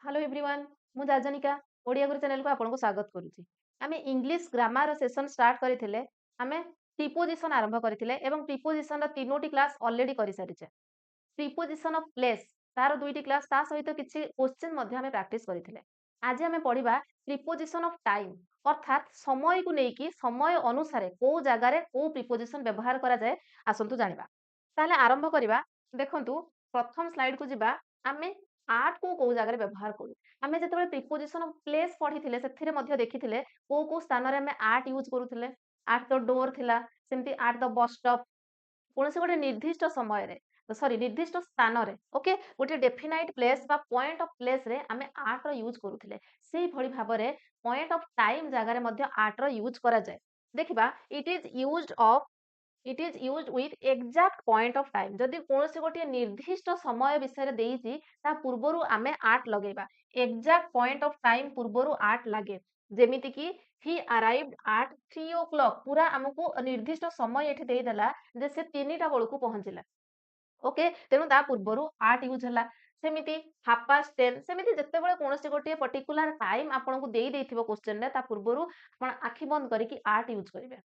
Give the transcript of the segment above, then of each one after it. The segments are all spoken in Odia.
हेलो एवरीवन मु जाजनिका ओडिया गुरु चैनल को आपको स्वागत करुच्ची। आमे इंग्लिश ग्रामर सेशन स्टार्ट करथिले आमे प्रीपोजिशन आरंभ करथिले एवं प्रीपोजिशन रा तीनोटी क्लास ऑलरेडी करि सारिचे। प्रीपोजिशन ऑफ प्लेस तार दुईटी क्लास ता सहित किछि क्वेश्चन मध्ये आमे प्रैक्टिस करथिले। आज आमे पढिबा प्रीपोजिशन ऑफ टाइम अर्थात समय को नेकी समय अनुसार को जगह रे को प्रीपोजिशन व्यवहार करा जाय आसंतु जानिबा। ताले आरंभ करिबा देखंतु प्रथम स्लाइड को जिबा आमे आर्ट को जगह व्यवहार करू आमे जेतेबेले प्रीपोजिशन ऑफ प्लेस पढिथिले सेथिरे मध्ये देखिथिले को स्थान रे आमे आर्ट यूज करूथिले। आर्ट द डोर थिला सेमति आर्ट द बस स्टॉप कोनसे गोटे निर्दिष्ट समय रे सॉरी निर्दिष्ट स्थान रे ओके गोटे डेफिनाइट प्लेस बा पॉइंट ऑफ प्लेस रे आमे आर्ट रो यूज करूथिले। सेही भଳି भाबरे पॉइंट ऑफ टाइम जगह रे मध्ये आर्ट रो यूज करा जाय। देखिबा it is used with exact point of time जदि कोनसे गोटे निर्दिष्ट समय विषय देइछि ता पूर्वरु आमे आर्ट लगेबा एक्जाक्ट पॉइंट ऑफ टाइम पूर्वरु आर्ट लागे जेमिति कि ही अराइव्ड एट 3 o'clock पूरा हमको निर्दिष्ट समय एठी देई देला जे से 3टा बेलकु पहुंचिला ओके तेनु ता पूर्वरु आर्ट यूज हला सेमिति हाफ पास्ट 10 सेमिति जत्ते बेले कोनसे गोटे पर्टिकुलर टाइम आपनको देई देइथिबो क्वेश्चन रे ता पूर्वरु आपण आखि बंद करिकि आर्ट यूज करिवे।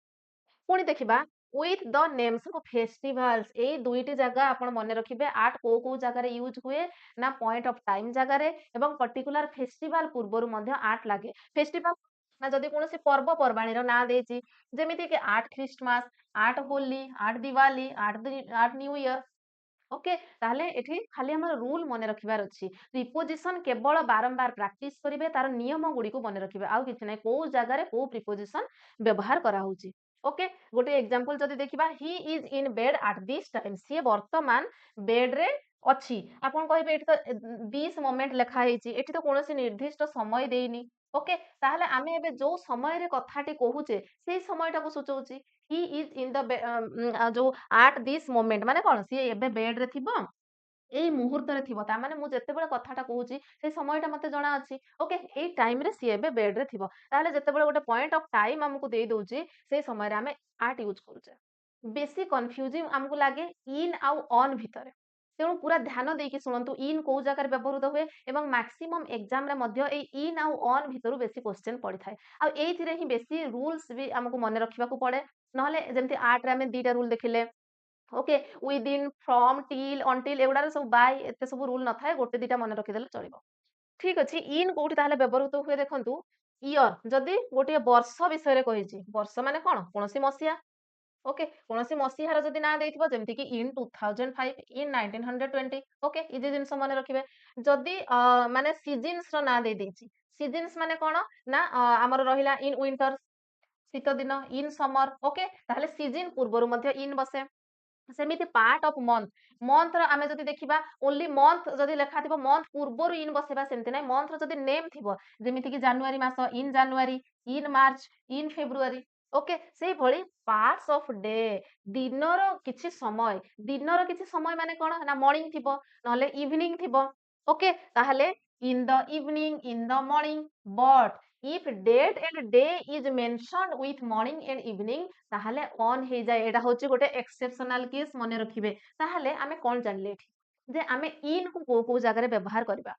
पुणी देखिबा with the names of festivals ए दुईटी जगह आपण मने रखिबे आर्ट को जगह रे यूज हुए ना पॉइंट ऑफ टाइम जगह रे एवं पर्टिकुलर फेस्टिवल पूर्वरु मध्ये आर्ट लागे फेस्टिवल ना जदि कोनोसी पर्व परबाणी रो ना देछि जेमिति कि art Christmas art Holi art Diwali art new year okay ताहले एठी खाली हमर रूल मने रखिबार अछि प्रीपोजिशन केवल बारंबार प्रैक्टिस करिवे तार नियम गुडी को मने रखिबे आउ किछ नै को जगह रे को प्रीपोजिशन व्यवहार करा होउची ओके गोटे एग्जांपल जदि देखिबा he is in bed at this time सी वर्तमान बेड रे अछि आपण कहिबे एठी तो 20 मोमेंट लेखा हेछि एठी तो कोनोसी निर्दिष्ट समय देइनी ओके ताहले आमे एबे जो समय रे कथाटी कहूचे सेही समयटा को सूचौची ही इज इन द जो एट दिस मोमेंट माने कोन सी एबे बेड रे थिबो एई मुहूर्त रे थिबो ता माने मु जेतेबेले कथाटा कहूची से समयटा मते जणा अछि ओके एई टाइम रे सी एबे बेड रे थिबो ताले जेतेबेले गोटे पॉइंट ऑफ टाइम हमकु देई दोउची से समय रे आमे आर्ट यूज करूचे बेसी कंफ्यूजिंग हमकु लागे इन आउ ऑन भितरे तेणु पूरा ध्यान देकी शुणु इन को जगह व्यवहृत हुए एवं मैक्सिमम एग्जाम रे मध्य ए इन आउ ऑन भितरु बेसी क्वेश्चन पड़ी थाए आ एथिरे ही बेसी रूल्स भी हमकु मने रखिबा को पड़े नहले जेमति आर्ट रे हमें दीटा रूल देखिले okay with in from till until एगुडा सब बाय एते सब रूल न थाए गोटे दीटा मने रखि देले चलिबो ठीक अछि इन कोठी ताहले व्यवहृत हुए देखंतु ईयर जदि गोटे वर्ष विषय रे कहिछि वर्ष माने कोन कोनोसी मसिया ओके कोनोसी मसीहार जदि ना देइथिबो जेमति कि इन 2005 इन 1920 ओके इजे जिंस माने रखिबे जदि माने सीजन्स रो ना दे देछि सीजन्स माने कोन ना हमर रहिला इन विंटर शीत दिन इन समर ओके ताहले सीजन पूर्वरु मध्ये इन बसे सेमिति पार्ट ऑफ मंथ मंथ रो आमे जदि देखिबा ओनली मंथ जदि लेखा थिबो मंथ पूर्वरु इन बसेबा सेमति नै मंथ रो जदि नेम थिबो जेमिति कि जनवरी मास इन जनवरी इन मार्च इन फेब्रुआरी ओके सेही भଳି पार्ट्स ऑफ डे दिनर किछि समय माने कोन ना मॉर्निंग थिबो नहले इवनिंग थिबो ओके ताहले in the evening in the morning but if date and day is mentioned with morning and evening ताहले ऑन हे जाय एटा होची गोटे एक्सेप्शनल केस मने रखिबे ताहले आमे कोन जानले एठी जे आमे इन को जगह रे व्यवहार करबा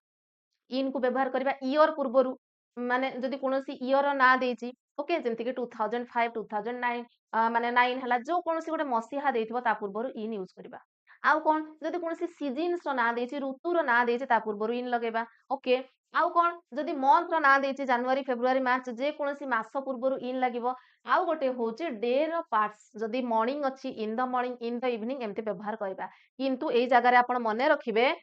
इन को व्यवहार करबा ईयर पूर्वरु माने जदि कोनोसी ईयर ना देछि ओके जेमति कि 2005 2009 माने 9 हला जो कोनोसी गोटे मसीहा देथिबो ता पूर्वरु इन यूज करबा आउ कोन जदि कोनोसी सीजन्स रो ना देछि ऋतु रो ना देछि ता पूर्वरु इन लगेबा ओके आउ कोन जदि मंथ रो ना देछि जनवरी फेब्रुआरी मार्च जे कोनोसी मास पूर्वरु इन लागिबो आउ गोटे होछि डे रो पार्ट्स जदि मॉर्निंग अछि in the morning in the evening एमति व्यवहार करबा किंतु एई जगह रे आपण मने रखिबे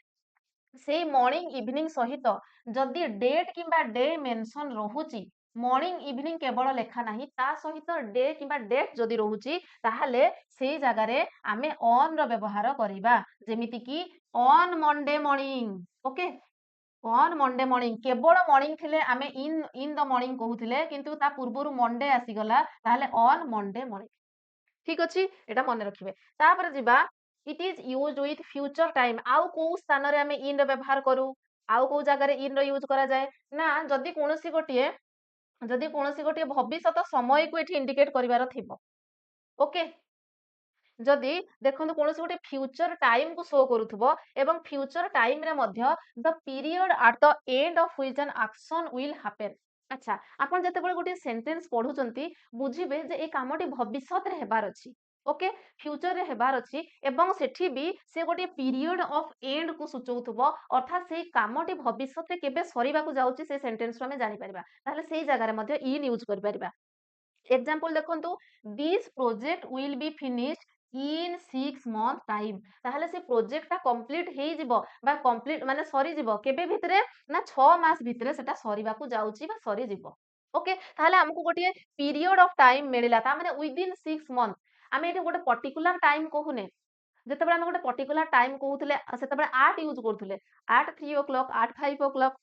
से मॉर्निंग इवनिंग सहित जदि डेट किंबा डे मेंशन रहुची मॉर्निंग इवनिंग केवल लेखा नाही ता सहित डे किंबा डेट जदि रहुची ताहले सेही जगह रे आमे ऑन रो व्यवहार करिबा जेमिति कि on Monday morning okay on Monday morning केवल मॉर्निंग थिले आमे इन द मॉर्निंग कहूथिले किंतु ता पूर्वरु मंडे आसी गला ताहले ऑन मंडे मॉर्निंग ठीक अछि एटा मने रखिबे तापर जिबा it is used with future time आउ को स्थान रे हमें इन रो व्यवहार करू आउ को जगह रे इन रो यूज करा जाय ना जदि कोनोसी गोटे भविष्यत समय को एठी इंडिकेट करिवार थिबो ओके ଯଦି ଦେଖନ୍ତୁ କୌଣସି ଗୋଟେ ଫ୍ୟୁଚର ଟାଇମକୁ ଶୋ କରୁଥିବ ଏବଂ ଫ୍ୟୁଚର ଟାଇମରେ ମଧ୍ୟ the period at the end of which an action will happen. ଆଚ୍ଛା, ଆପଣ ଯେତେବେଳେ ଗୋଟେ ସେଣ୍ଟେନ୍ସ ପଢୁଛନ୍ତି ବୁଝିବେ ଯେ ଏଇ କାମଟି ଭବିଷ୍ୟତରେ ହେବାର ଅଛି। ଓକେ, ଫ୍ୟୁଚରରେ ହେବାର ଅଛି ଏବଂ ସେଠି ବି ସେ ଗୋଟେ ପିରିୟଡ ଅଫ୍ ଏଣ୍ଡ କୁ ସୂଚଉଥିବ, ଅର୍ଥାତ୍ ସେଇ କାମଟି ଭବିଷ୍ୟତରେ କେବେ ସରିବାକୁ ଯାଉଛି ସେ ସେଣ୍ଟେନ୍ସରୁ ଆମେ ଜାଣିପାରିବା। ତାହେଲେ ସେଇ ଜାଗାରେ ମଧ୍ୟ ଇନ୍ ୟୁଜ୍ କରିପାରିବା। ଏକ୍ସାମ୍ପଲ ଦେଖନ୍ତୁ, this project will be finished in 6 month time. ତାହେଲେ ସେ ପ୍ରୋଜେକ୍ଟଟା କମ୍ପ୍ଲିଟ୍ ହେଇଯିବ ବା କମ୍ପ୍ଲିଟ୍ ମାନେ ସରିଯିବ କେବେ ଭିତରେ, ନା 6 ମାସ ଭିତରେ ସେଟା ସରିବାକୁ ଯାଉଛି ବା ସରିଯିବ। ଓକେ, ତାହେଲେ ଆମକୁ ଗୋଟିଏ ପିରିୟଡ ଅଫ ଟାଇମ୍ ମିଳିଲା, ତା ମାନେ ୱିଦିନ୍ 6 ମନ୍ଥ। ଆମେ ଏଠି ଗୋଟେ ପର୍ଟିକୁଲାର ଟାଇମ୍ କହୁନେ। ଯେତେବେଳେ ଆମେ ଗୋଟେ ପର୍ଟିକୁଲାର ଟାଇମ୍ କହୁଥିଲେ ସେତେବେଳେ ଆଟ୍ ୟୁଜ୍ କରୁଥିଲେ, at 3 o'clock, at 5 o'clock.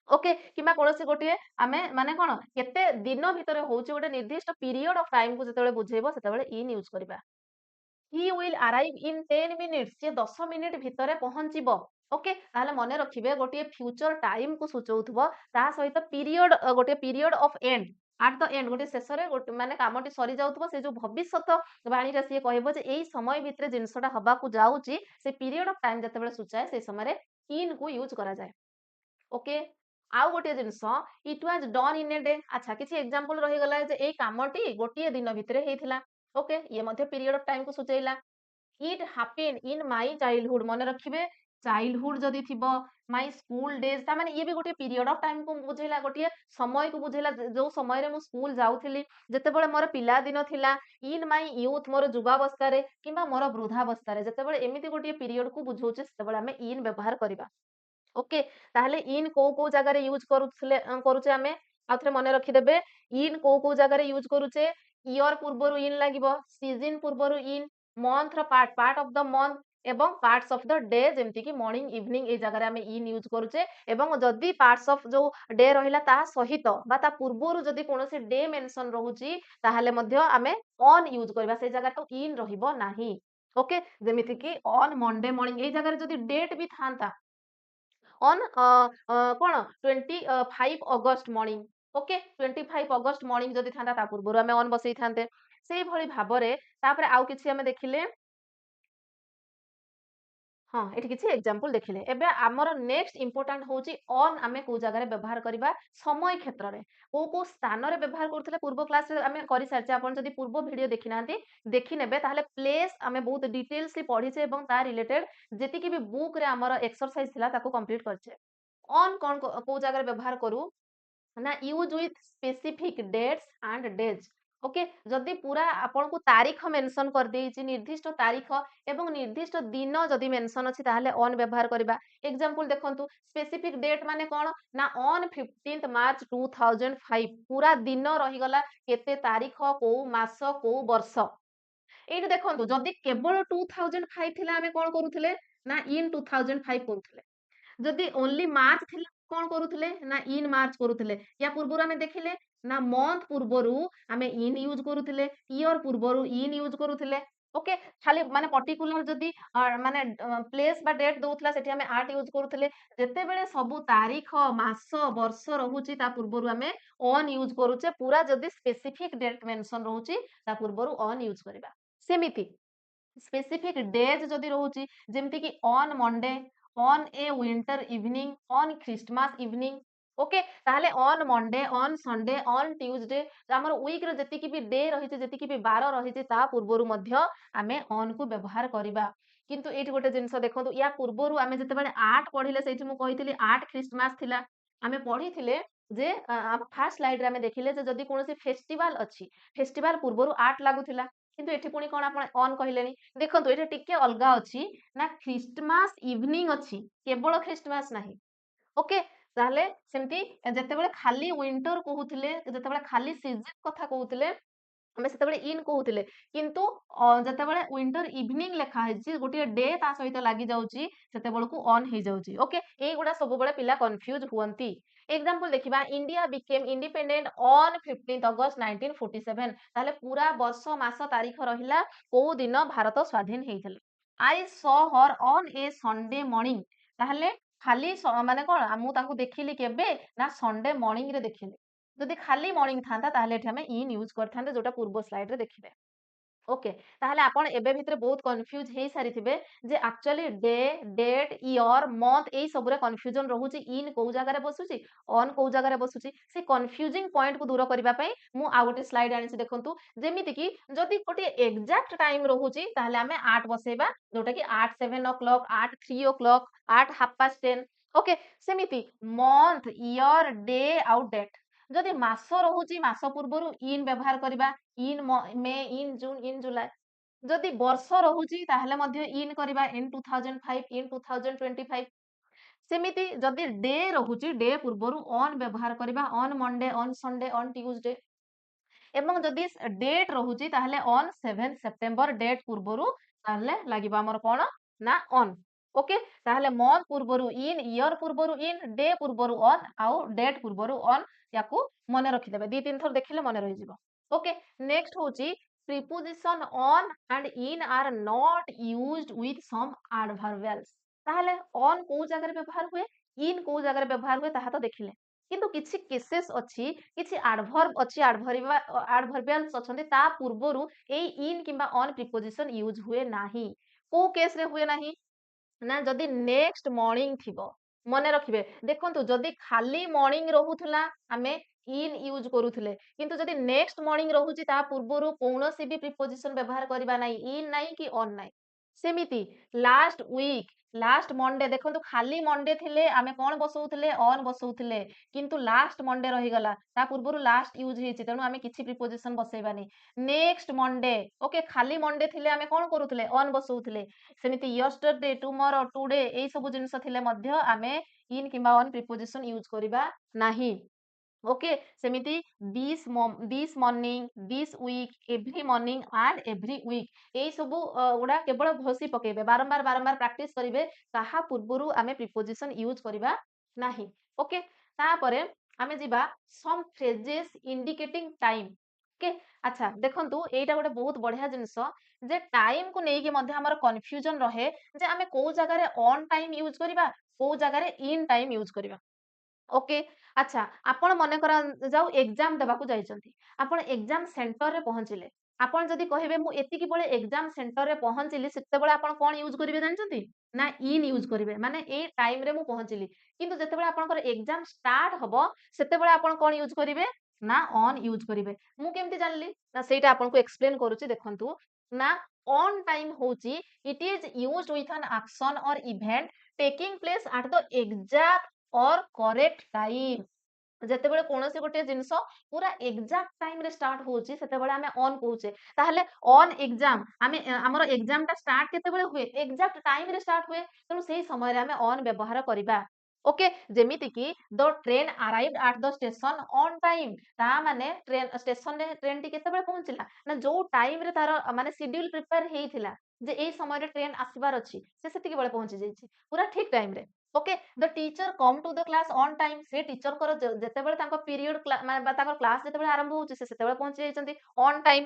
Okay, କିମ୍ବା କୌଣସି ଗୋଟିଏ ଆମେ ମାନେ କଣ କେତେ ଦିନ ଭିତରେ ହଉଛି ଗୋଟେ ନିର୍ଦ୍ଦିଷ୍ଟ ପିରିୟଡ ଅଫ ଟାଇମକୁ ଯେତେବେଳେ ବୁଝେଇବ ସେତେବେଳେ ଇନ୍ ୟୁଜ୍ କରିବା। ହି ୱିଲ୍ ଆରାଇଭ୍ ଇନ୍ 10 ମିନିଟ୍ସ, ସିଏ 10 ମିନିଟ୍ ଭିତରେ ପହଞ୍ଚିବ। ଓକେ, ତାହେଲେ ମନେ ରଖିବେ ଗୋଟିଏ ଫ୍ୟୁଚର ଟାଇମକୁ ସୂଚଉଥିବ, ତା ସହିତ ପିରିୟଡ ଗୋଟେ period of end, at the end ଗୋଟେ ଶେଷରେ ଗୋଟେ ମାନେ କାମଟି ସରି ଯାଉଥିବ, ସେ ଯୋଉ ଭବିଷ୍ୟତ ବାଣୀରେ ସିଏ କହିବ ଯେ ଏଇ ସମୟ ଭିତରେ ଜିନିଷଟା ହବାକୁ ଯାଉଛି, ସେ ପିରିୟଡ ଅଫ ଟାଇମ ଯେତେବେଳେ ସୂଚାଏ ସେଇ ସମୟରେ ଇନ୍ କୁ ୟୁଜ୍ କରାଯାଏ। ଓକେ, ଆଉ ଗୋଟିଏ ଜିନିଷ, it was done in a day. ଆଚ୍ଛା, କିଛି ଏକ୍ସାମ୍ପଲ ରହିଗଲା ଯେ ଏଇ କାମଟି ଗୋଟିଏ ଦିନ ଭିତରେ ହେଇଥିଲା। ଓକେ, ଇଏ ମଧ୍ୟ ପିରିୟଡ ଅଫ ଟାଇମକୁ ସୂଚେଇଲା। It happen in my childhood, ମନେ ରଖିବେ ଚାଇଲ୍ଡହୁଡ ଯଦି ଥିବ, ମାଇ ସ୍କୁଲ ଡେଜ, ତା ମାନେ ଇଏ ବି ଗୋଟିଏ ପିରିୟଡ ଅଫ ଟାଇମକୁ ବୁଝେଇଲା, ଗୋଟିଏ ସମୟକୁ ବୁଝେଇଲା ଯୋଉ ସମୟରେ ମୁଁ ସ୍କୁଲ ଯାଉଥିଲି, ଯେତେବେଳେ ମୋର ପିଲାଦିନ ଥିଲା। ଇନ୍ ମାଇ ୟୁଥ୍, ମୋର ଯୁବାବସ୍ଥାରେ କିମ୍ବା ମୋର ବୃଦ୍ଧାବସ୍ଥାରେ, ଯେତେବେଳେ ଏମିତି ଗୋଟିଏ ପିରିୟଡକୁ ବୁଝଉଛେ ସେତେବେଳେ ଆମେ ଇନ୍ ବ୍ୟବହାର କରିବା। ଓକେ, ତାହେଲେ ଇନ୍ କୋଉ କୋଉ ଜାଗାରେ ୟୁଜ୍ କରୁଥିଲେ କରୁଛେ ଆମେ ଆଉ ଥରେ ମନେ ରଖିଦେବେ। ଇନ୍ କୋଉ କୋଉ ଜାଗାରେ ୟୁଜ୍ କରୁଛେ, ଇୟର ପୂର୍ବରୁ ଇନ୍ ଲାଗିବ, ସିଜନ ପୂର୍ବରୁ ଇନ୍, ମନ୍ଥ ର part, part of the month ଏବଂ ପାର୍ଟସ ଅଫ ଦ ଡେ, ଯେମିତି କି ମର୍ଣ୍ଣିଂ ଇଭିନିଂ, ଏଇ ଜାଗାରେ ଆମେ ଇନ୍ ୟୁଜ୍ କରୁଛେ। ଏବଂ ଯଦି ପାର୍ଟସ ଅଫ ଯୋଉ ଡେ ରହିଲା ତା ସହିତ ବା ତା ପୂର୍ବରୁ ଯଦି କୌଣସି ଡେ ମେନସନ ରହୁଛି ତାହେଲେ ମଧ୍ୟ ଆମେ ଅନ୍ ୟୁଜ୍ କରିବା, ସେଇ ଜାଗାରେ ତ ଇନ୍ ରହିବ ନାହିଁ। ଓକେ, ଯେମିତି କି ଅନ୍ ମଣ୍ଡେ ମର୍ଣ୍ଣିଂ, ଏଇ ଜାଗାରେ ଯଦି ଡେଟ୍ ବି ଥାନ୍ତା ଅନ୍ କଣ 25 August morning. Okay, 25 August morning ଯଦି ଥାନ୍ତା ତା ପୂର୍ବରୁ ଆମେ ଅନ୍ ବସେଇଥାନ୍ତେ। ସେଇଭଳି ଭାବରେ ତାପରେ ଆଉ କିଛି ଆମେ ଦେଖିଲେ। ହଁ, ଏଠି କିଛି ଏକ୍ସାମ୍ପଲ ଦେଖିଲେ। ଏବେ ଆମର ନେକ୍ସଟ ଇମ୍ପୋର୍ଟାଣ୍ଟ ହଉଛି ଅନ୍ ଆମେ କୋଉ ଜାଗାରେ ବ୍ୟବହାର କରିବା, ସମୟ କ୍ଷେତ୍ରରେ କୋଉ କୋଉ ସ୍ଥାନରେ ବ୍ୟବହାର କରୁଥିଲେ ପୂର୍ବ କ୍ଲାସରେ ଆମେ କରିସାରିଛେ। ଆପଣ ଯଦି ପୂର୍ବ ଭିଡିଓ ଦେଖିନାହାନ୍ତି ଦେଖିନେବେ, ତାହେଲେ ପ୍ଲେସ୍ ଆମେ ବହୁତ ଡିଟେଲ୍ସଲି ପଢିଛେ ଏବଂ ତା ରିଲେଟେଡ ଯେତିକି ବି ବୁକ୍ ରେ ଆମର ଏକ୍ସରସାଇଜ ଥିଲା ତାକୁ କମ୍ପ୍ଲିଟ କରିଛେ। ଅନ୍ କଣ କୋଉ ଜାଗାରେ ବ୍ୟବହାର କରୁ, ନା use with specific dates and days. Okay, ଯଦି ପୁରା ଆପଣଙ୍କୁ ତାରିଖ ମେନସନ କରିଦେଇଛି, ନିର୍ଦ୍ଦିଷ୍ଟ ତାରିଖ ଏବଂ ନିର୍ଦ୍ଦିଷ୍ଟ ଦିନ ଯଦି ମେନସନ ଅଛି ତାହେଲେ ଅନ୍ ବ୍ୟବହାର କରିବା। ଏକ୍ସାମ୍ପଲ ଦେଖନ୍ତୁ, ସ୍ପେସିଫିକ୍ ଡେଟ୍ ମାନେ କଣ, ନା ଅନ୍ 15 ମାର୍ଚ୍ଚ 2005, ପୁରା ଦିନ ରହିଗଲା, କେତେ ତାରିଖ, କୋଉ ମାସ, କୋଉ ବର୍ଷ। ଏଇଠି ଦେଖନ୍ତୁ, ଯଦି କେବଳ 2005 ଥିଲା ଆମେ କଣ କରୁଥିଲେ, ନା ଇନ୍ 2005 କରୁଥିଲେ। ଯଦି ଓନ୍ଲି ମାର୍ଚ୍ଚ ଥିଲା କଣ କରୁଥିଲେ, ନା ଇନ୍ ମାର୍ଚ୍ଚ କରୁଥିଲେ। ୟା ପୂର୍ବରୁ ଆମେ ଦେଖିଲେ, ନା ମନ୍ଥ ପୂର୍ବରୁ ଆମେ ଇନ୍ ୟୁଜ୍ କରୁଥିଲେ, ଇୟର ପୂର୍ବରୁ ଇନ୍ ୟୁଜ୍ କରୁଥିଲେ। ଓକେ, ଖାଲି ମାନେ ପର୍ଟିକୁଲାର ଯଦି ମାନେ ପ୍ଲେସ୍ ବା ଡେଟ୍ ଦଉଥିଲା ସେଠି ଆମେ ଆଟ୍ ୟୁଜ୍ କରୁଥିଲେ। ଯେତେବେଳେ ସବୁ ତାରିଖ, ମାସ, ବର୍ଷ ରହୁଛି ତା ପୂର୍ବରୁ ଆମେ ଅନ୍ ୟୁଜ୍ କରୁଛେ। ପୁରା ଯଦି ସ୍ପେସିଫିକ୍ ଡେଟ୍ ମେନସନ ରହୁଛି ତା ପୂର୍ବରୁ ଅନ୍ ୟୁଜ୍ କରିବା। ସେମିତି ସ୍ପେସିଫିକ୍ ଡେଜ୍ ଯଦି ରହୁଛି, ଯେମିତି କି on Monday, on a winter evening, on Christmas evening. Okay, ତାହେଲେ on Monday, on Sunday, on Tuesday, ଆମର ୱିକରେ ଯେତିକି ବି ଡେ ରହିଛି, ଯେତିକି ବି ବାର ରହିଛି ତା ପୂର୍ବରୁ ମଧ୍ୟ ଆମେ ଅନ୍ କୁ ବ୍ୟବହାର କରିବା। କିନ୍ତୁ ଏଇଠି ଗୋଟେ ଜିନିଷ ଦେଖନ୍ତୁ, ୟା ପୂର୍ବରୁ ଆମେ ଯେତେବେଳେ ଆର୍ଟ ପଢିଲେ ସେଇଠି ମୁଁ କହିଥିଲି ଆର୍ଟ ଖ୍ରୀଷ୍ଟମାସ ଥିଲା। ଆମେ ପଢିଥିଲେ ଯେ ଫାର୍ଷ୍ଟ ସ୍ଲାଇଡରେ ଆମେ ଦେଖିଲେ ଯେ ଯଦି କୌଣସି ଫେଷ୍ଟିଭାଲ ଅଛି, ଫେଷ୍ଟିଭାଲ ପୂର୍ବରୁ ଆର୍ଟ ଲାଗୁଥିଲା। କିନ୍ତୁ ଏଠି ପୁଣି କଣ ଆପଣ ଅନ୍ କହିଲେଣି। ଦେଖନ୍ତୁ ଏଠି ଟିକେ ଅଲଗା ଅଛି, ନା ଖ୍ରୀଷ୍ଟମାସ ଇଭିନିଂ ଅଛି, କେବଳ ଖ୍ରୀଷ୍ଟମାସ ନାହିଁ। ଓକେ, ତାହେଲେ ସେମିତି ଯେତେବେଳେ ଖାଲି ୱିଣ୍ଟର କହୁଥିଲେ, ଯେତେବେଳେ ଖାଲି ସିଜନ କଥା କହୁଥିଲେ ଆମେ ସେତେବେଳେ ଇନ୍ କହୁଥିଲେ। କିନ୍ତୁ ଯେତେବେଳେ ୱିଣ୍ଟର ଇଭିନିଂ ଲେଖା ହେଇଛି, ଗୋଟିଏ ଡେ ତା ସହିତ ଲାଗି ଯାଉଛି, ସେତେବେଳକୁ ଅନ୍ ହେଇଯାଉଛି। ଓକେ, ଏଇଗୁଡା ସବୁବେଳେ ପିଲା କନଫ୍ୟୁଜ ହୁଅନ୍ତି। ଏକ୍ସାମ୍ପଲ ଦେଖିବା, India became independent on 15 August 1947। ତାହେଲେ ପୁରା ବର୍ଷ ମାସ ତାରିଖ ରହିଲା କୋଉ ଦିନ ଭାରତ ସ୍ୱାଧୀନ ହେଇଥିଲା। ଆଇ ସ ହର ଅନ୍ ଏ ସଣ୍ଡେ ମର୍ଣ୍ଣିଂ, ତାହେଲେ ଖାଲି ମାନେ କଣ ମୁଁ ତାଙ୍କୁ ଦେଖିଲି କେବେ, ନା ସଣ୍ଡେ ମର୍ଣ୍ଣିଂ ରେ ଦେଖିଲି। ଯଦି ଖାଲି ମର୍ଣ୍ଣିଂ ଥାନ୍ତା ତାହେଲେ ଏଠି ଆମେ ଇନ୍ ୟୁଜ୍ କରିଥାନ୍ତେ, ଯୋଉଟା ପୂର୍ବ ସ୍ଲାଇଡରେ ଦେଖିଲେ। ओके ताहले आपण एबे भितरे बहुत कन्फ्यूज हेई सारिथिबे जे actually day, date, year, month एई सबरे कन्फ्यूजन रहुची इन कोउ जागारे बसुची, ऑन कोउ जागारे बसुची से कन्फ्यूजिंग पॉइंट को दूर करिबा पई मु आ गोटे स्लाइड आनिछि देखंतु जेमिति कि जदि गोटे एक्जाक्ट टाइम रहुची ताहले आमे 8 बसेबा जोटा कि 8 7 o'clock 8 3 o'clock 8 half past 10 okay सेमिति मंथ, ईयर, डे आउ डेट जदि मास रहुची मास पूर्वरु इन व्यवहार करिबा इन मे इन जून इन जुलाई जदि वर्ष रहुची ताहेले मध्य इन करिबा इन 2005 इन 2025 सेमिति जदि डे रहुची डे पूर्वरु ऑन व्यवहार करिबा on Monday on Sunday on Tuesday एवं जदि डेट रहुची ताहेले ऑन 7 सेप्टेम्बर डेट पूर्वरु ताहेले लागिबा हमर कोन ना ऑन ओके ताहेले मंथ पूर्वरु इन ईयर पूर्वरु इन डे पूर्वरु ऑन आउ डेट पूर्वरु ऑन याकू मने रखि देबे दी तीन थर देखिले मने रहि जिवो ओके नेक्स्ट होची preposition on and in are not used with some adverbials ताहेले ऑन को जगह रे व्यवहार हुए इन को जगह रे व्यवहार हुए ताहा तो देखिले किंतु किछि केसेस अछि किछि एडवर्ब अछि एडवर्बियल्स अछंती ता पूर्वरु एई इन किबा ऑन प्रीपोजिशन यूज हुए नाही को केस रे हुए नाही ना जदि नेक्स्ट मॉर्निंग थिबो मने रखिबे देखंतु जदि खाली मॉर्निंग रहुथला आमे इन यूज करूथले किंतु जदि नेक्स्ट मॉर्निंग रहुची ता पूर्वरु कोनोसी भी प्रीपोजिशन व्यवहार करिबा नाही इन नाही कि ऑन नाही सेमिति लास्ट वीक लास्ट मंडे देखंतु खाली मंडे थिले आमे कोन बसौथले ऑन बसौथले किंतु लास्ट मंडे रहि गला ता पूर्वरु लास्ट यूज हेछि तेनु आमे किछि प्रीपोजिशन बसैबानी नेक्स्ट मंडे ओके खाली मंडे थिले आमे कोन करूथले ऑन बसौथले सेमिति यस्टरडे टुमरो टुडे एई सब जिंस थिले मध्य आमे इन किबा ऑन प्रीपोजिशन यूज करिबा नाही ओके सेमिति this morning this week every morning and every week एई सब गुडा केवल घोषी पकेबे बारंबार बारंबार प्रैक्टिस करिवे ताहा पूर्वरु आमे प्रीपोजिशन यूज करिबा नाही ओके तापरे आमे जिबा सम फ्रेजेस इंडिकेटिंग टाइम ओके अच्छा देखंतु एटा गोटे बहुत बढ़िया जिंस जे टाइम को नेकी मध्ये हमर कंफ्यूजन रहे जे आमे को जगह रे ऑन टाइम यूज करिबा को जगह रे इन टाइम यूज करिबा ओके अच्छा आपण मने करा जाऊ एग्जाम देबाकू जाइचंती आपण एग्जाम सेंटर रे पहुंचिले आपण जदी कहिबे मु एतिकी बळे एग्जाम सेंटर रे पहुंचिली सेते बळे आपण कोन यूज करिवे जानचंती ना इन यूज करिवे माने ए टाइम रे मु पहुंचिली किंतु जते बळे आपनकर एग्जाम स्टार्ट हबो सेते बळे आपण कोन यूज करिवे ना ऑन यूज करिवे मु केमति जानली ना सेटा आपनको एक्सप्लेन करूची देखंतु ना ऑन टाइम होची it is used with an action or event taking place at the exact or correct time जेतेबेले कोनोसी गोटे जिंस पूरा एग्जैक्ट टाइम रे स्टार्ट होची सेतेबेले आमे ऑन कहूचे ताहले ऑन एग्जाम आमे हमर एग्जाम ता स्टार्ट केतेबेले हुए एग्जैक्ट टाइम रे स्टार्ट हुए तेनु सेही समय रे आमे ऑन व्यवहार करिबा ओके जेमिति कि the train arrived at the station on time ता माने ट्रेन स्टेशन रे ट्रेन टी केतेबेले पहुंचिला ना जो टाइम रे तार माने शेड्यूल प्रिपेयर हेइथिला जे एई समय रे ट्रेन आसीबार अछि से सेतिके बेले पहुंची जाईछि पूरा ठीक टाइम रे okay the teacher come to the class on time से टीचर कर जेतेबेले तांको पीरियड माने तांको क्लास जेतेबेले आरंभ होउछि से सेतेबेले पहुंची जाइछन्ती on time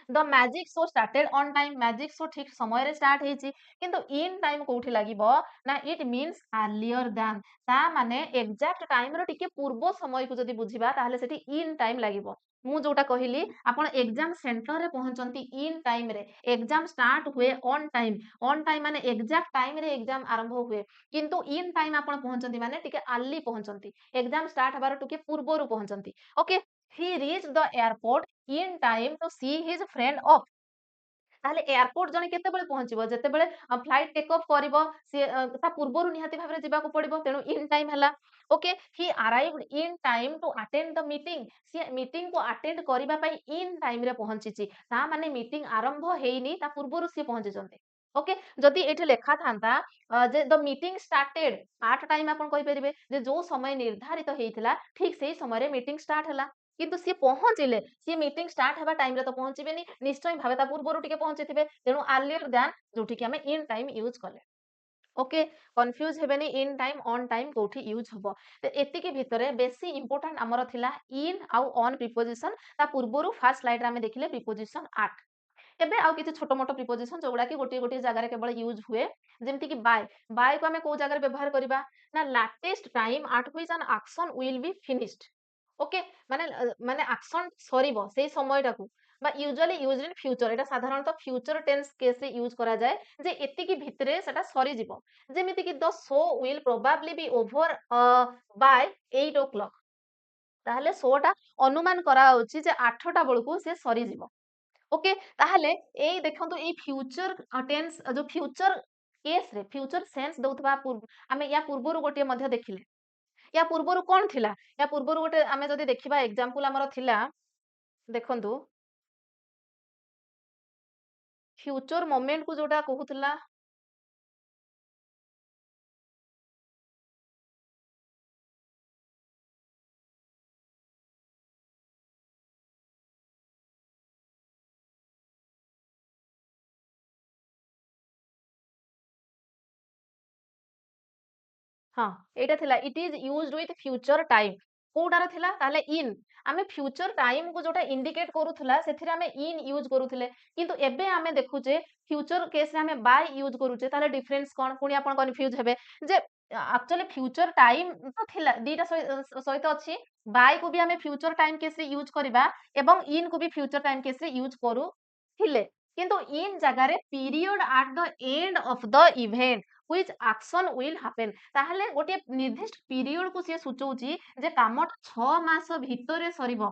the magic show started on time magic show ठीक समय रे स्टार्ट हेछि किंतु इन टाइम कोठी लागिबो ना इट मीन्स अर्लियर दैन ता माने एग्जैक्ट टाइम रो टिके पूर्व समय को जदी बुझिबा ताहले सेठी इन टाइम लागिबो मु जोटा कहिली आपण एग्जाम सेंटर रे पहुंचंती इन टाइम रे एग्जाम स्टार्ट हुए ऑन टाइम माने एग्जैक्ट टाइम रे एग्जाम आरंभ हुए किंतु इन टाइम आपण पहुंचंती माने टिके अर्ली पहुंचंती एग्जाम स्टार्ट हबार टिके पूर्वरु पहुंचंती okay he reached the airport in time to see his friend off ताहले एयरपोर्ट जने केतेबेले पहुंचिबो जेतेबेले फ्लाइट टेक ऑफ करिवो से ता पूर्वरु निहाती भाबरे जिबाको पड़िबो तेनु इन टाइम हला okay he arrived in time to attend the meeting से मीटिंग को अटेंड करिबा पई इन टाइम रे पहुंचिची ता माने मीटिंग आरंभ हेइनी ता पूर्वरु से पहुंची जंते ओके जदि एठी लेखा थांता जे द मीटिंग स्टार्टेड 8 टाइम आपण कहि परिबे जे जो समय निर्धारित हेइथिला ठीक सेही समय रे मीटिंग स्टार्ट हला किंतु सी पहुंचिले सी मीटिंग स्टार्ट हेबा टाइम रे तो पहुंचिबेनी निश्चय भाबे ता पूर्वरु टिके पहुंचिथिबे तेनु अर्लियर दैन जोठी कि हमें इन टाइम यूज कले ओके कंफ्यूज हेबेनी इन टाइम ऑन टाइम कोठी यूज हबो तो एतिके भितरे बेसी इंपोर्टेंट हमर थिला इन आउ ऑन प्रीपोजिशन ता पूर्वरु फर्स्ट स्लाइड रे हमें देखिले प्रीपोजिशन 8 एबे आउ किछि छोटो मोटो प्रीपोजिशन जोगुडा कि गोटी गोटी जगह रे केवल यूज हुए जेमति कि बाय को हमें को जगह रे व्यवहार करिबा ना latest time at which an action will be finished okay माने माने एक्शन सरीबो सेही समयटा को বা usually used in future এটা ସାଧାରଣତଃ future tense case ରେ use କରାଯାଏ ଯେ ଏତିକି ଭିତରେ ସେଟା ସରିଯିବ ଯେମିତି କି the show will probably be over by 8 o'clock ତାହେଲେ ଶୋଟା ଅନୁମାନ କରାଯାଉଛି ଯେ 8ଟା ବେଳକୁ ସେ ସରିଯିବ ଓକେ ତାହେଲେ ଏଇ ଦେଖନ୍ତୁ ଏଇ ଫ୍ୟୁଚର ଟେନ୍ସ ଯୋଉ ଫ୍ୟୁଚର କେସ୍ ରେ ଫ୍ୟୁଚର ସେନ୍ସ ଦଉଥିବା ଆମେ ୟା ପୂର୍ବରୁ ଗୋଟିଏ ମଧ୍ୟ ଦେଖିଲେ ୟା ପୂର୍ବରୁ କଣ ଥିଲା ୟା ପୂର୍ବରୁ ଗୋଟେ ଆମେ ଯଦି ଦେଖିବା ଏକ୍ସାମ୍ପଲ ଆମର ଥିଲା ଦେଖନ୍ତୁ ଫ୍ୟୁଚର ମୋମେଣ୍ଟ କୁ ଯୋଉଟା କହୁଥିଲା ହଁ ଏଇଟା ଥିଲା it is used with future time କୋଉଟାର ଥିଲା ତାହେଲେ ଇନ୍ ଆମେ ଫ୍ୟୁଚର ଟାଇମ କୁ ଯୋଉଟା ଇଣ୍ଡିକେଟ କରୁଥିଲା ସେଥିରେ ଆମେ ଇନ୍ ୟୁଜ କରୁଥିଲେ କିନ୍ତୁ ଏବେ ଆମେ ଦେଖୁଛେ ଫ୍ୟୁଚର କେସରେ ଆମେ ବାଇ ୟୁଜ କରୁଛେ ତାହେଲେ ଡିଫରେନ୍ସ କଣ ପୁଣି ଆପଣ କନଫ୍ୟୁଜ ହେବେ ଯେ ଆକ୍ଚୁଆଲି ଫ୍ୟୁଚର ଟାଇମ ତ ଥିଲା ଦିଟା ସହିତ ଅଛି ବାଇ କୁ ବି ଆମେ ଫ୍ୟୁଚର ଟାଇମ କେସରେ ୟୁଜ କରିବା ଏବଂ ଇନ୍ କୁ ବି ଫ୍ୟୁଚର ଟାଇମ କେସରେ ୟୁଜ କରୁଥିଲେ କିନ୍ତୁ ଇନ୍ ଜାଗାରେ period at the and of the event which action will happen ତାହେଲେ ଗୋଟିଏ ନିର୍ଦ୍ଦିଷ୍ଟ ପିରିୟଡ କୁ ସିଏ ସୂଚଉଛି ଯେ କାମଟା 6 ମାସ ଭିତରେ ସରିବ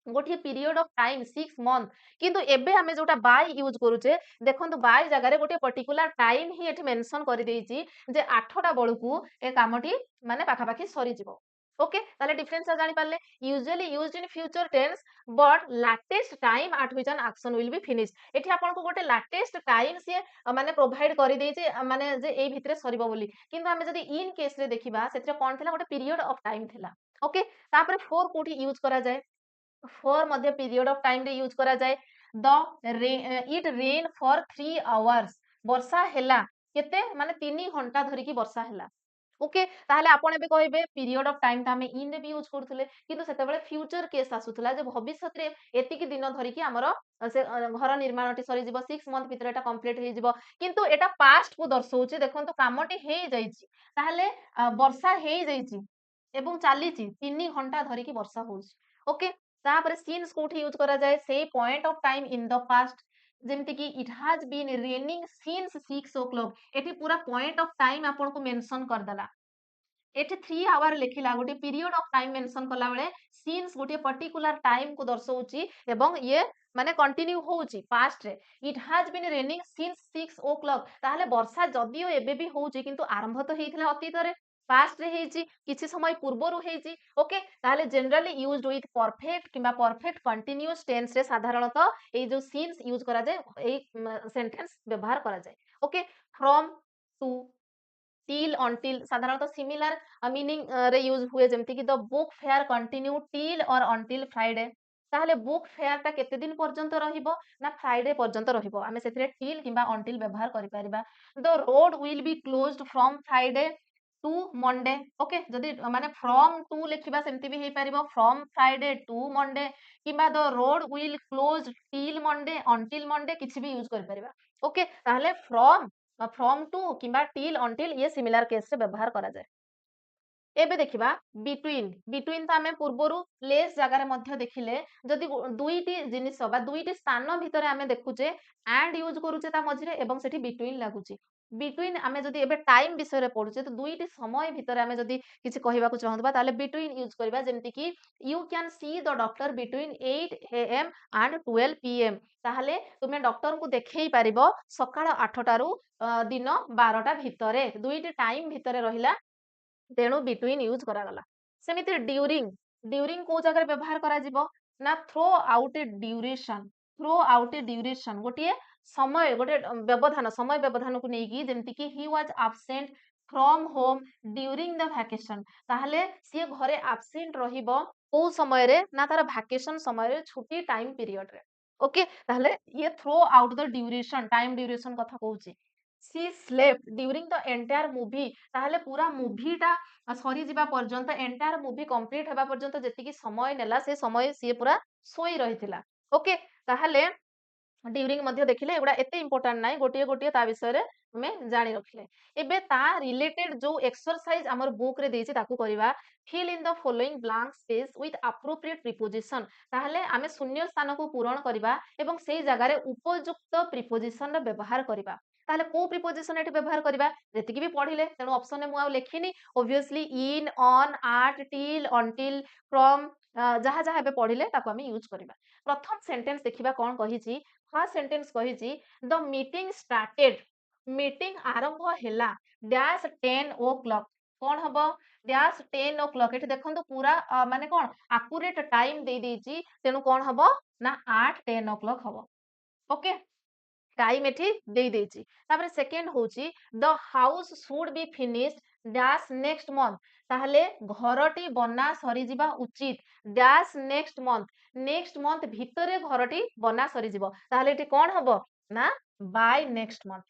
ଗୋଟିଏ ପିରିୟଡ ଅଫ ଟାଇମ 6 ମନ୍ଥ କିନ୍ତୁ ଏବେ ଆମେ ଯୋଉଟା ବାଇ ୟୁଜ କରୁଛେ ଦେଖନ୍ତୁ ବାଇ ଜାଗାରେ ଗୋଟିଏ ପର୍ଟିକୁଲାର ଟାଇମ ହିଁ ଏଠି ମେନସନ କରିଦେଇଛି ଯେ 8ଟା ବେଳକୁ ଏ କାମଟି ମାନେ ପାଖାପାଖି ସରିଯିବ ଓକେ ତାହେଲେ ଡିଫରେନ୍ସ ଜାଣିପାରିଲେ usually used in future tense but latest time at which an action will be finish ଏଠି ଆପଣଙ୍କୁ ଗୋଟେ ଲାଟେଷ୍ଟ ଟାଇମ ସିଏ ମାନେ ପ୍ରୋଭାଇଡ କରିଦେଇଛି ମାନେ ଯେ ଏଇ ଭିତରେ ସରିବ ବୋଲି କିନ୍ତୁ ଆମେ ଯଦି ଇନ୍ କେସରେ ଦେଖିବା ସେଥିରେ କଣ ଥିଲା ଗୋଟେ ପିରିୟଡ ଅଫ ଟାଇମ ଥିଲା ଓକେ ତାପରେ ଫୋର କୋଉଠି ୟୁଜ କରାଯାଏ ଫୋର ମଧ୍ୟ ପିରିୟଡ ଅଫ ଟାଇମ ରେ ୟୁଜ କରାଯାଏ ଇଟ୍ ରେନ୍ ଫର 3 hours ବର୍ଷା ହେଲା କେତେ ମାନେ 3 ଘଣ୍ଟା ଧରିକି ବର୍ଷା ହେଲା ଓକେ ତାହେଲେ ଆପଣ ଏବେ କହିବେ ପିରିୟଡ ଅଫ ଟାଇମ ଟା ଆମେ ଇନ୍ ରେ ବି ୟୁଜ କରୁଥିଲେ କିନ୍ତୁ ସେତେବେଳେ ଫ୍ୟୁଚର କେସ୍ ଆସୁଥିଲା ଯେ ଭବିଷ୍ୟତରେ ଏତିକି ଦିନ ଧରିକି ଆମର ସେ ଘର ନିର୍ମାଣଟି ସରିଯିବ 6 ମନ୍ଥ ଭିତରେ ଏଟା କମ୍ପ୍ଲିଟ ହେଇଯିବ କିନ୍ତୁ ଏଟା ପାଷ୍ଟ କୁ ଦର୍ଶଉଛି ଦେଖନ୍ତୁ କାମଟି ହେଇଯାଇଛି ତାହେଲେ ବର୍ଷା ହେଇଯାଇଛି ଏବଂ ଚାଲିଛି 3 ଘଣ୍ଟା ଧରିକି ବର୍ଷା ହଉଛି ଓକେ ତାପରେ ସିନ୍ସ କୋଉଠି ୟୁଜ କରାଯାଏ ସେଇ point of time in the past ଯେମିତି କି it has been raining since 6 o'clock ଏଠି ପୁରା ପଏଣ୍ଟ ଅଫ ଟାଇମ ଆପଣଙ୍କୁ ମେନସନ କରିଦେଲା ଏଠି 3 hour ଲେଖିଲା ଗୋଟେ ପିରିୟଡ ଅଫ ଟାଇମ ମେନସନ କଲା ବେଳେ ସିନ୍ସ ଗୋଟେ ପର୍ଟିକୁଲାର ଟାଇମ କୁ ଦର୍ଶଉଛି ଏବଂ ଇଏ ମାନେ କଣ୍ଟିନ୍ୟୁ ହଉଛି ପାଷ୍ଟରେ it has been raining since 6 o'clock ତାହେଲେ ବର୍ଷା ଯଦିଓ ଏବେ ବି ହଉଛି କିନ୍ତୁ ଆରମ୍ଭ ତ ହେଇଥିଲା ଅତୀତରେ ପାଷ୍ଟରେ ହେଇଛି କିଛି ସମୟ ପୂର୍ବରୁ ହେଇଛି ଓକେ ତାହେଲେ ଜେନେରାଲି ୟୁଜ୍ଡ ୱିଥ ପରଫେକ୍ଟ କିମ୍ବା ପରଫେକ୍ଟ କଣ୍ଟିନ୍ୟୁଅସ ଟେନ୍ସରେ ସାଧାରଣତଃ ଏଇ ଯୋଉ ସିନ୍ସ ୟୁଜ କରାଯାଏ ଏଇ ସେଣ୍ଟେନ୍ସ ବ୍ୟବହାର କରାଯାଏ okay from to till until ସାଧାରଣତଃ ସିମିଲାର ମିନିଂ ରେ ୟୁଜ ହୁଏ ଯେମିତି କି the book fair continue till or until Friday ତାହେଲେ ବୁକ୍ ଫେୟାର ଟା କେତେ ଦିନ ପର୍ଯ୍ୟନ୍ତ ରହିବ ନା ଫ୍ରାଇଡେ ପର୍ଯ୍ୟନ୍ତ ରହିବ ଆମେ ସେଥିରେ till କିମ୍ବା until ବ୍ୟବହାର କରିପାରିବା the road will be closed from Friday to Monday okay ଯଦି ମାନେ from ଟୁ ଲେଖିବା ସେମିତି ବି ହେଇପାରିବ from ଫ୍ରାଇଡେ ଟୁ ମଣ୍ଡେ କିମ୍ବା the road will close till Monday until Monday କିଛି ବି ୟୁଜ କରିପାରିବା ଓକେ ତାହେଲେ from ଟୁ କିମ୍ବା till until ଇଏ ସିମିଲାର କେସରେ ବ୍ୟବହାର କରାଯାଏ ଏବେ ଦେଖିବା ବିଟୁଇନ ତ ଆମେ ପୂର୍ବରୁ ପ୍ଲେସ୍ ଜାଗାରେ ମଧ୍ୟ ଦେଖିଲେ ଯଦି ଦୁଇଟି ଜିନିଷ ବା ଦୁଇଟି ସ୍ଥାନ ଭିତରେ ଆମେ ଦେଖୁଛେ ଆଣ୍ଡ ୟୁଜ କରୁଛେ ତା ମଝିରେ ଏବଂ ସେଠି ବିଟୁଇନ ଲାଗୁଛି ବିଟୁଇନ ଆମେ ଯଦି ଏବେ ଟାଇମ ବିଷୟରେ ପଢୁଛେ ତ ଦୁଇଟି ସମୟ ଭିତରେ ଆମେ ଯଦି କିଛି କହିବାକୁ ଚାହୁଁଥିବା ତାହେଲେ ବିଟୁଇନ ୟୁଜ କରିବା ଯେମିତି କି you can see the doctor between 8 AM and 12 PM ତାହେଲେ ତୁମେ ଡକ୍ଟରଙ୍କୁ ଦେଖେଇ ପାରିବ ସକାଳ 8ଟାରୁ ଦିନ 12ଟା ଭିତରେ ଦୁଇଟି ଟାଇମ ଭିତରେ ରହିଲା ତେଣୁ ବିଟୁଇନ ୟୁଜ କରାଗଲା ସେମିତି ଡ୍ୟୁରିଂ କୋଉ ଜାଗାରେ ବ୍ୟବହାର କରାଯିବ ନା ଥ୍ରୋ ଆଉଟ୍ ଏ ଡ୍ୟୁରେସନ ଗୋଟିଏ ସମୟ ଗୋଟେ ବ୍ୟବଧାନ ସମୟ ବ୍ୟବଧାନକୁ ନେଇକି ଯେମିତି କି he was absent from home during the vacation ତାହେଲେ ସିଏ ଘରେ ଆବସେଣ୍ଟ ରହିବ କୋଉ ସମୟରେ ନା ତାର ଭ୍ୟାକେସନ ସମୟରେ ଛୁଟି ଟାଇମ ପିରିୟଡରେ ଓକେ ତାହେଲେ ଇଏ throughout the duration time duration କଥା କହୁଛି she slept during the entire movie ତାହେଲେ ପୁରା ମୁଭିଟା ସରିଯିବା ପର୍ଯ୍ୟନ୍ତ ଏଣ୍ଟାୟାର ମୁଭି କମ୍ପ୍ଲିଟ ହେବା ପର୍ଯ୍ୟନ୍ତ ଯେତିକି ସମୟ ନେଲା ସେ ସମୟ ସିଏ ପୁରା ଶୋଇ ରହିଥିଲା ଓକେ ତାହେଲେ ଡ୍ୟୁରିଂ ମଧ୍ୟ ଦେଖିଲେ ଏଗୁଡ଼ା ଏତେ ଇମ୍ପୋର୍ଟାଣ୍ଟ ନାହିଁ ଗୋଟିଏ ଗୋଟିଏ ତା ବିଷୟରେ ଆମେ ଜାଣି ରଖିଲେ। ଏବେ ତା ରିଲେଟେଡ ଯୋଉ ଏକ୍ସରସାଇଜ ଆମର ବୁକ୍ ରେ ଦେଇଛି ତାକୁ କରିବା। Fill in the following blank space with appropriate preposition. ତାହେଲେ ଆମେ ଶୂନ୍ୟ ସ୍ଥାନକୁ ପୂରଣ କରିବା ଏବଂ ସେଇ ଜାଗାରେ ଉପଯୁକ୍ତ ପ୍ରିପୋଜିସନ ର ବ୍ୟବହାର କରିବା। ତାହେଲେ କୋଉ ପ୍ରିପୋଜିସନ ଏଠି ବ୍ୟବହାର କରିବା? ଯେତିକି ବି ପଢିଲେ, ତେଣୁ ଅପସନରେ ମୁଁ ଆଉ ଲେଖିନି। Obviously in, on, at, till, until, from, ଯାହା ଯାହା ଏବେ ପଢିଲେ ତାକୁ ଆମେ ୟୁଜ କରିବା। ପ୍ରଥମ ସେଣ୍ଟେନ୍ସ ଦେଖିବା କଣ କହିଛି। ଫାର୍ଷ୍ଟ ସେଣ୍ଟେନ୍ସ କହିଛି ଦ ମିଟିଂ ଷ୍ଟାର୍ଟେଡ। ମିଟିଂ ଆରମ୍ଭ ହେଲା ଡ୍ୟାସ୍ 10 o'clock। କଣ ହବ? Dash 10 o'clock। ଏଠି ଦେଖନ୍ତୁ ପୁରା ମାନେ କଣ ଆକୁରେଟ ଟାଇମ ଦେଇ ଦେଇଛି, ତେଣୁ କଣ ହବ ନା 8:10 o'clock ହବ। ଓକେ, ଟାଇମ ଏଠି ଦେଇ ଦେଇଛି। ତାପରେ ସେକେଣ୍ଡ ହଉଛି the house should be finished dash next month. ତାହେଲେ ଘରଟି ବନା ସରିଯିବା ଉଚିତ dash next month. Next month ଭିତରେ ଘରଟି ବନା ସରିଯିବ। ତାହେଲେ ଏଠି କଣ ହବ ନା by next month.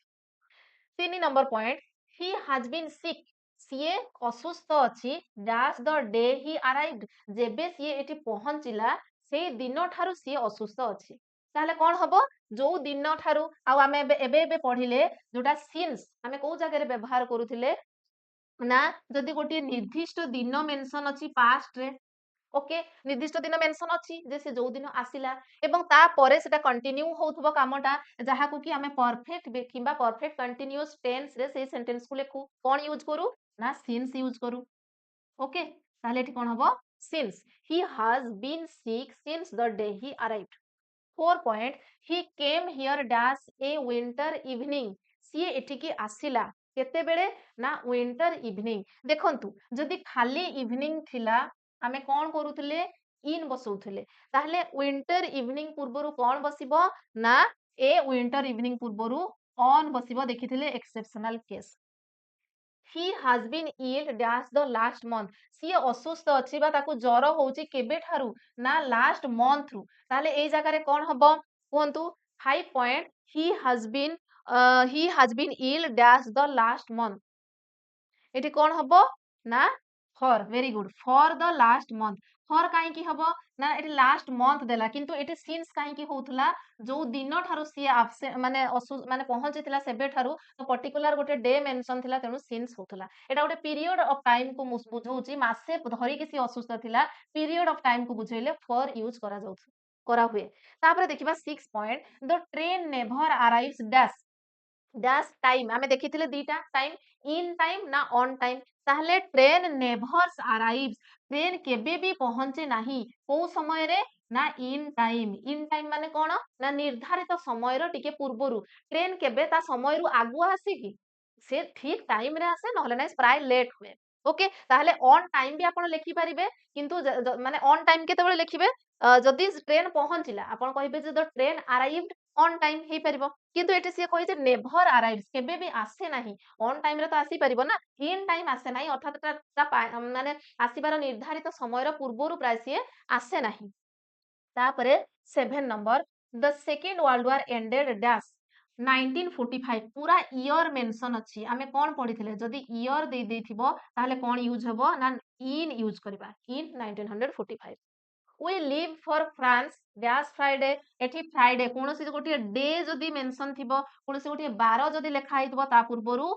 3 number point, he has been sick. ସିଏ ଅସୁସ୍ଥ ଅଛି ଡ୍ୟାସ୍ ଦ ଡେ ହି ଆରାଇଭ୍ଡ। ଯେବେ ସିଏ ଏଠି ପହଞ୍ଚିଲା ସେଇ ଦିନ ଠାରୁ ସିଏ ଅସୁସ୍ଥ ଅଛି। ତାହେଲେ କଣ ହବ? ଯୋଉ ଦିନ ଠାରୁ, ଆଉ ଆମେ ଏବେ ପଢିଲେ ଯୋଉଟା ସିନ୍ସ, ଆମେ କୋଉ ଜାଗାରେ ବ୍ୟବହାର କରୁଥିଲେ ନା ଯଦି ଗୋଟିଏ ନିର୍ଦ୍ଦିଷ୍ଟ ଦିନ ମେନସନ ଅଛି ପାଷ୍ଟରେ, ଓକେ, ନିର୍ଦ୍ଦିଷ୍ଟ ଦିନ ମେନସନ ଅଛି ଯେ ସେ ଯୋଉ ଦିନ ଆସିଲା ଏବଂ ତାପରେ ସେଟା କଣ୍ଟିନ୍ୟू ହଉଥିବ କାମଟା, ଯାହାକୁ କି ଆମେ ପରଫେକ୍ଟ କିମ୍ବା ପରଫେକ୍ଟ କଣ୍ଟିନ୍ୟୁଅସ ଟେନ୍ସ ରେ ସେଇ ସେଣ୍ଟେନ୍ସ କୁ ଲେଖୁ। କଣ ୟୁଜ କରୁ ନା ସିନ୍ସ ୟୁଜ କରୁ। ଓକେ, ତାହେଲେ ଏଠି କଣ ହବ? Since. He has been sick since the day he arrived. 4 point, he came here dash a winter evening. ସିଏ ଏଠିକି ଆସିଲା କେତେବେଳେ ନା ୱିଣ୍ଟର ଇଭିନିଂ। ଦେଖନ୍ତୁ ଯଦି ଖାଲି ଇଭିନିଂ ଥିଲା ଆମେ କଣ କରୁଥିଲେ? ଇନ୍ ବସଉଥିଲେ। ତାହେଲେ ୱିଣ୍ଟର ଇଭିନିଂ ପୂର୍ବରୁ କଣ ବସିବ ନା ଏ ୱିଣ୍ଟର ଇଭିନିଂ ପୂର୍ବରୁ ଅନ୍ ବସିବ। ଦେଖିଥିଲେ exceptional case. He has been ill dash the last month. ସିଏ ଅସୁସ୍ଥ ଅଛି ବା ତାକୁ ଜର ହଉଛି କେବେଠାରୁ ନା ଲାଷ୍ଟ ମନ୍ଥରୁ। ତାହେଲେ ଏଇ ଜାଗାରେ କଣ ହବ କୁହନ୍ତୁ? 5 point, he has been ill dash the last month. ଏଠି କଣ ହବ ନା for. Very good, for the last month. For କାହିଁକି ହବ ନା ଏଠି ଲାଷ୍ଟ ମନ୍ଥ ଦେଲା, କିନ୍ତୁ ଏଠି ସିନ୍ସ କାହିଁକି ହଉଥିଲା? ଯୋଉ ଦିନ ଠାରୁ ସିଏ ମାନେ ପହଞ୍ଚିଥିଲା ସେବେଠାରୁ ପର୍ଟିକୁଲାର ଗୋଟେ ଡେ ମେନସନ ଥିଲା, ତେଣୁ ସିନ୍ସ ହଉଥିଲା। ଏଟା ଗୋଟେ ପିରିୟଡ ଅଫ ଟାଇମ କୁ ବୁଝଉଛି। ମାସେ ଧରିକି ସିଏ ଅସୁସ୍ଥ ଥିଲା, ପିରିୟଡ ଅଫ ଟାଇମ କୁ ବୁଝେଇଲେ ଫର୍ ୟୁଜ କରାହୁଏ। ତାପରେ ଦେଖିବା 6 point, the train never arrives dash. Dash time ଆମେ ଦେଖିଥିଲେ ଦିଟା ଟାଇମ, ଇନ୍ ଟାଇମ ନା ଅନ୍ ଟାଇମ। ତାହେଲେ ଟ୍ରେନ ନେଭର୍ସ ଆରାଇଭ୍ସ, ଟ୍ରେନ କେବେ ବି ପହଞ୍ଚେ ନାହିଁ କୋଉ ସମୟରେ ନା ଇନ୍ ଟାଇମ। ଇନ୍ ଟାଇମ ମାନେ କଣ ନା ନିର୍ଦ୍ଧାରିତ ସମୟର ଟିକେ ପୂର୍ବରୁ। ଟ୍ରେନ କେବେ ତା ସମୟରୁ ଆଗୁଆ ଆସେ କି? ସେ ଠିକ ଟାଇମ ରେ ଆସେ, ନହେଲେ ନାହିଁ ପ୍ରାୟ ଲେଟ୍ ହୁଏ। ଓକେ, ତାହେଲେ ଅନ୍ ଟାଇମ ବି ଆପଣ ଲେଖିପାରିବେ, କିନ୍ତୁ ମାନେ ଅନ୍ ଟାଇମ କେତେବେଳେ ଲେଖିବେ? ଯଦି ଟ୍ରେନ ପହଞ୍ଚିଲା ଆପଣ କହିବେ ଯେ ଦ ଟ୍ରେନ ଆରାଇଭ୍ଡ ଅନ୍ ଟାଇମ ହେଇପାରିବ। କିନ୍ତୁ ଏଠି ସିଏ କହିছে ନେଭର ଆରାଇଭ୍ସ, କେବେ ବି ଆସେ ନାହିଁ। ଅନ୍ ଟାଇମ ରେ ତ ଆସିପାରିବ ନା, ଇନ୍ ଟାଇମ ଆସେ ନାହିଁ, ଅର୍ଥାତ ମାନେ ଆସିବାର ନିର୍ଦ୍ଧାରିତ ସମୟର ପୂର୍ବରୁ ପ୍ରାୟ ସିଏ ଆସେ ନାହିଁ। ତାପରେ 7 number, the second world war ended dash 1945। ପୁରା ଇୟର ମେନସନ ଅଛି। ଆମେ କଣ ପଢିଥିଲେ? ଯଦି ଇୟର ଦେଇଥିବ ତାହେଲେ କଣ ୟୁଜ ହବ ନା ଇନ୍ ୟୁଜ କରିବା। In 1945। we live for France dash Friday. ଏଠି ଫ୍ରାଇଡେ କୌଣସି ଗୋଟିଏ ଡେ ଯଦି ମେନସନ ଥିବ, କୌଣସି ଗୋଟିଏ ବାର ଯଦି ଲେଖା ହେଇଥିବ ତା ପୂର୍ବରୁ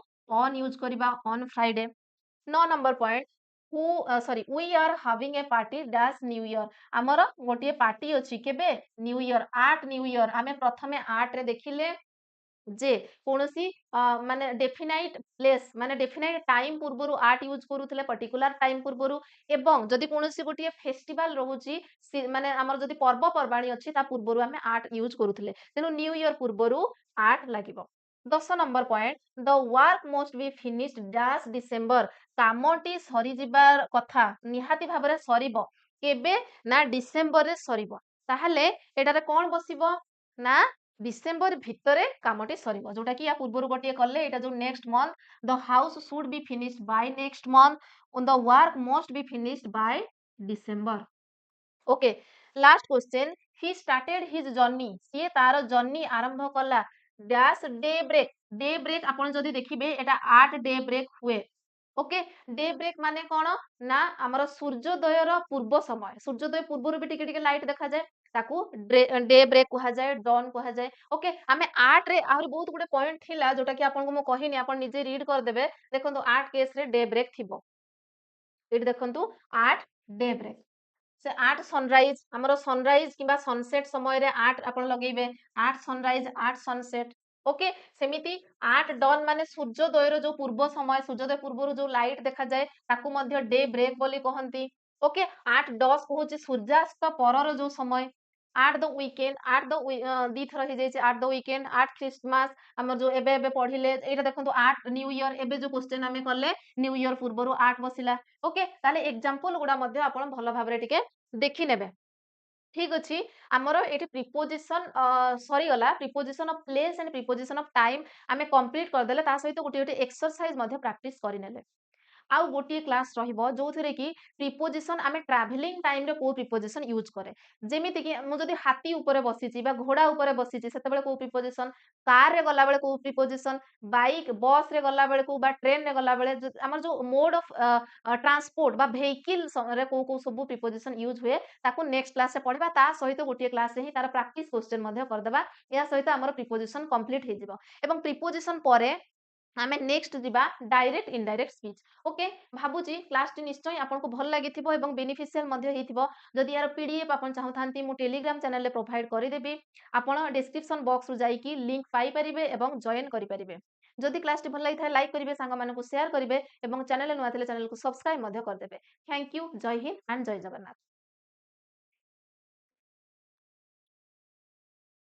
ଅନ୍ ୟୁଜ କରିବା, on Friday. 9 number point, we are having a party dash new year. ଆମର ଗୋଟିଏ ପାର୍ଟି ଅଛି କେବେ? New year, at new year. ଆମେ ପ୍ରଥମେ ଆଟ୍ ରେ ଦେଖିଲେ ଯେ କୌଣସି ମାନେ ଡେଫିନାଇଟ ପ୍ଲେସ୍ ମାନେ ଡେଫିନାଇଟ ଟାଇମ ପୂର୍ବରୁ ଆର୍ଟ ୟୁଜ କରୁଥିଲେ, ପର୍ଟିକୁଲାର ଟାଇମ ପୂର୍ବରୁ। ଏବଂ ଯଦି କୌଣସି ଗୋଟିଏ ଫେଷ୍ଟିଭାଲ ରହୁଛି, ମାନେ ଆମର ଯଦି ପର୍ବପର୍ବାଣୀ ଅଛି ତା ପୂର୍ବରୁ ଆମେ ଆର୍ଟ ୟୁଜ କରୁଥିଲେ, ତେଣୁ ନ୍ୟୁ ଇୟର ପୂର୍ବରୁ ଆର୍ଟ ଲାଗିବ। 10 number point, the work must be finished dash December. କାମଟି ସରିଯିବା କଥା, ନିହାତି ଭାବରେ ସରିବ କେବେ ନା ଡିସେମ୍ବରରେ ସରିବ। ତାହେଲେ ଏଟାରେ କଣ ବସିବ ନା ଡିସେମ୍ବର ଭିତରେ କାମଟି ସରିବ, ଯୋଉଟା କି ୟା ପୂର୍ବରୁ ଗୋଟିଏ କଲେ ଏଇଟା ଯୋଉ next month, the house should be finished by next month, the work must be finished by December. Okay, last question, he started his journey। ସିଏ ତାର ଜର୍ନି ଆରମ୍ଭ କଲା dash day break. Day break ଆପଣ ଯଦି ଦେଖିବେ ଏଟା 8 ଡେ ବ୍ରେକ୍ ହୁଏ। ଓକେ, ଡେ ବ୍ରେକ୍ ମାନେ କଣ ନା ଆମର ସୂର୍ଯ୍ୟୋଦୟର ପୂର୍ବ ସମୟ। ସୂର୍ଯ୍ୟୋଦୟ ପୂର୍ବରୁ ବି ଟିକେ ଟିକେ ଲାଇଟ ଦେଖାଯାଏ। ताकू डे ब्रेक कहा जाए, डॉन कहा जाए। ओके, आमे 8 रे आहुरी बहुत गुडे पॉइंट थिला जोटा कि आपन को मो कहिनी, आपन निजे रीड कर देबे। देखंतु 8 केस रे डे ब्रेक थिबो। एठी देखंतु 8 डे ब्रेक। से 8 सनराइज हमरो सनराइज किबा सनसेट समय रे 8 आपण लगेइबे, 8 सनराइज 8 सनसेट। ओके, सेमिति 8 डॉन माने सूर्योदय रो जो पूर्व समय, सूर्योदय पूर्वरु जो लाइट देखा जाए ताकू मध्य डे ब्रेक बोली कहंती। ओके, 8 डस कहूची सूर्यास्त परर जो समय। 8 द वीकेंड 8 द दी थर हे जायछि 8 द वीकेंड 8 क्रिसमस हमर जो एबे एबे पढिले एटा देखंतु 8 न्यू ईयर एबे जो क्वेश्चन हमें कले न्यू ईयर पूर्वरु 8 बसिला। ओके, ताले एग्जांपल गुडा मध्य आपण भलो भाबरे टिके देखि नेबे। ठीक अछि, हमर एठी प्रिपोजिशन सरी गला preposition of place and preposition of time आमे कंप्लीट कर देले ता सहित गोटे गोटे एक्सरसाइज मध्य प्रैक्टिस करि नेले। आउ गोटे क्लास रहिबो जोथिरे कि प्रिपोजिशन आमे ट्रैवलिंग टाइम रे को प्रिपोजिशन यूज करे। जेमिति कि मु जदि हाथी ऊपर बसिछि बा घोड़ा ऊपर बसिछि सेतेबेले को प्रिपोजिशन, कार रे गला बेले को प्रिपोजिशन, बाइक बस रे गला बेले को बा ट्रेन रे गला बेले हमर जो मोड ऑफ ट्रांसपोर्ट बा व्हीकल रे को सब प्रिपोजिशन यूज हुए ताको नेक्स्ट क्लास से पढिबा ता सहित गोटे क्लास से ही तार प्रैक्टिस क्वेश्चन मध्य करदेबा। या सहित हमर प्रिपोजिशन कंप्लीट हे जिवो एवं प्रिपोजिशन परे आमे नेक्स्ट जिबा डायरेक्ट इनडायरेक्ट स्पीच। ओके, भाबुची क्लास टी निश्चय आपन को भल लागिथिबो एवं बेनिफिशियल मध्य हेथिबो। जदि यार पीडीएफ आपन चाहुथांती मु टेलीग्राम चैनल रे प्रोवाइड करि देबी। आपन डिस्क्रिप्शन बॉक्स रु जाई कि लिंक पाई परिबे एवं जॉइन करि परिबे। जदि क्लास टी भल लागिथाय लाइक करिवे, सांग मानकु शेयर करिवे एवं चैनल नुआ थिले चैनल को सब्सक्राइब मध्य कर देबे। थैंक यू, जय हिंद एंड जय जगन्नाथ।